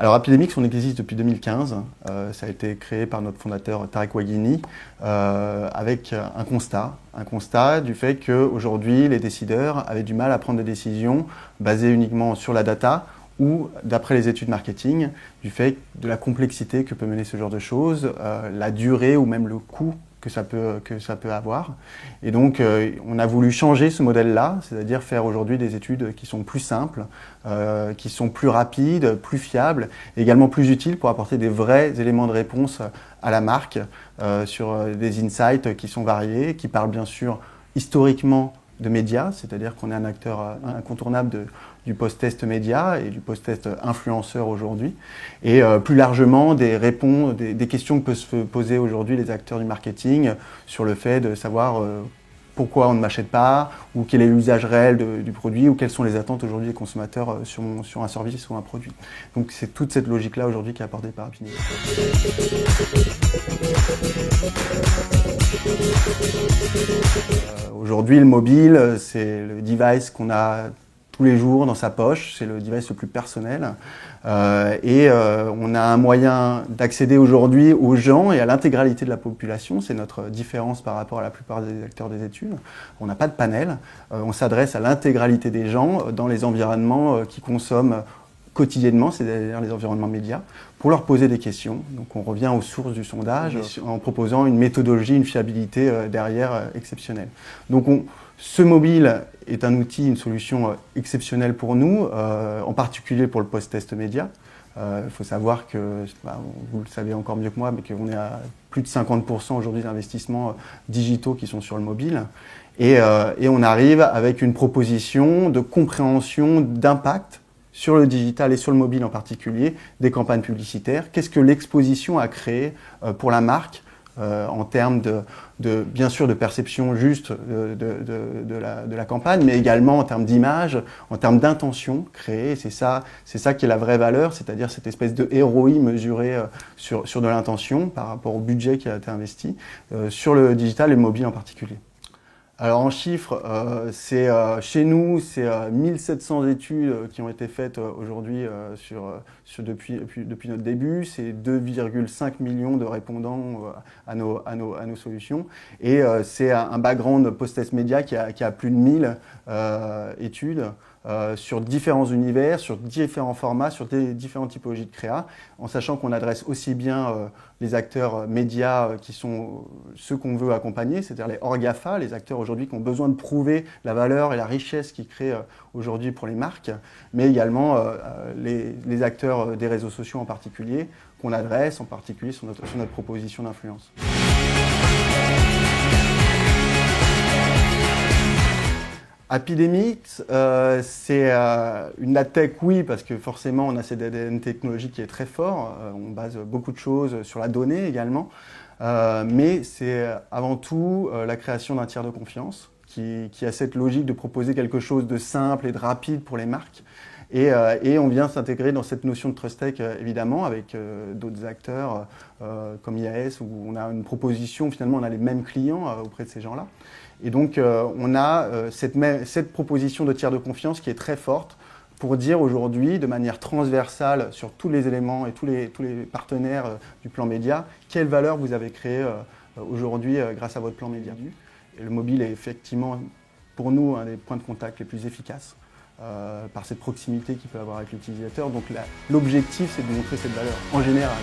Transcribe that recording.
Alors Apidemix, on existe depuis 2015. Ça a été créé par notre fondateur Tarek Waghini avec un constat du fait qu'aujourd'hui les décideurs avaient du mal à prendre des décisions basées uniquement sur la data ou d'après les études marketing, du fait de la complexité que peut mener ce genre de choses, la durée ou même le coût que ça peut avoir. Et donc, on a voulu changer ce modèle-là, c'est-à-dire faire aujourd'hui des études qui sont plus simples, qui sont plus rapides, plus fiables, et également plus utiles pour apporter des vrais éléments de réponse à la marque sur des insights qui sont variés, qui parlent bien sûr historiquement de médias, c'est-à-dire qu'on est un acteur incontournable du post-test média et du post-test influenceur aujourd'hui, et plus largement des questions que peuvent se poser aujourd'hui les acteurs du marketing sur le fait de savoir pourquoi on ne m'achète pas, ou quel est l'usage réel du produit, ou quelles sont les attentes aujourd'hui des consommateurs sur un service ou un produit. Donc c'est toute cette logique-là aujourd'hui qui est apportée par Apidemix. Aujourd'hui, le mobile, c'est le device qu'on a tous les jours dans sa poche, c'est le device le plus personnel. On a un moyen d'accéder aujourd'hui aux gens et à l'intégralité de la population. C'est notre différence par rapport à la plupart des acteurs des études. On n'a pas de panel. On s'adresse à l'intégralité des gens dans les environnements qui consomment quotidiennement, c'est-à-dire les environnements médias, pour leur poser des questions. Donc on revient aux sources du sondage en proposant une méthodologie, une fiabilité derrière exceptionnelle. Donc ce mobile est un outil, une solution exceptionnelle pour nous, en particulier pour le post-test média. Il faut savoir que, vous le savez encore mieux que moi, mais qu'on est à plus de 50% aujourd'hui d'investissements digitaux qui sont sur le mobile. Et on arrive avec une proposition de compréhension d'impact sur le digital et sur le mobile en particulier, des campagnes publicitaires. Qu'est-ce que l'exposition a créé pour la marque en termes bien sûr de perception juste de la campagne, mais également en termes d'image, en termes d'intention créée. C'est ça qui est la vraie valeur, c'est-à-dire cette espèce de ROI mesuré sur de l'intention par rapport au budget qui a été investi sur le digital et le mobile en particulier. Alors en chiffres, chez nous, c'est 1700 études qui ont été faites aujourd'hui depuis notre début. C'est 2,5 millions de répondants à nos solutions. Et c'est un background post-test média qui a plus de 1000 études sur différents univers, sur différents formats, sur des différentes typologies de créa, en sachant qu'on adresse aussi bien les acteurs médias qui sont ceux qu'on veut accompagner, c'est-à-dire les hors GAFA, les acteurs aujourd'hui qui ont besoin de prouver la valeur et la richesse qu'ils créent aujourd'hui pour les marques, mais également les acteurs des réseaux sociaux en particulier, qu'on adresse en particulier sur notre proposition d'influence. Apidemix, c'est une adtech, oui, parce que forcément on a cet ADN technologique qui est très fort, on base beaucoup de choses sur la donnée également, mais c'est avant tout la création d'un tiers de confiance qui a cette logique de proposer quelque chose de simple et de rapide pour les marques. Et on vient s'intégrer dans cette notion de Trust Tech, évidemment, avec d'autres acteurs comme IAS, où on a une proposition, finalement on a les mêmes clients auprès de ces gens-là. Et donc on a cette proposition de tiers de confiance qui est très forte pour dire aujourd'hui, de manière transversale sur tous les éléments et tous les partenaires du plan média, quelle valeur vous avez créée aujourd'hui grâce à votre plan média. Et le mobile est effectivement, pour nous, un des points de contact les plus efficaces. Par cette proximité qu'il peut avoir avec l'utilisateur. Donc l'objectif, c'est de montrer cette valeur en général.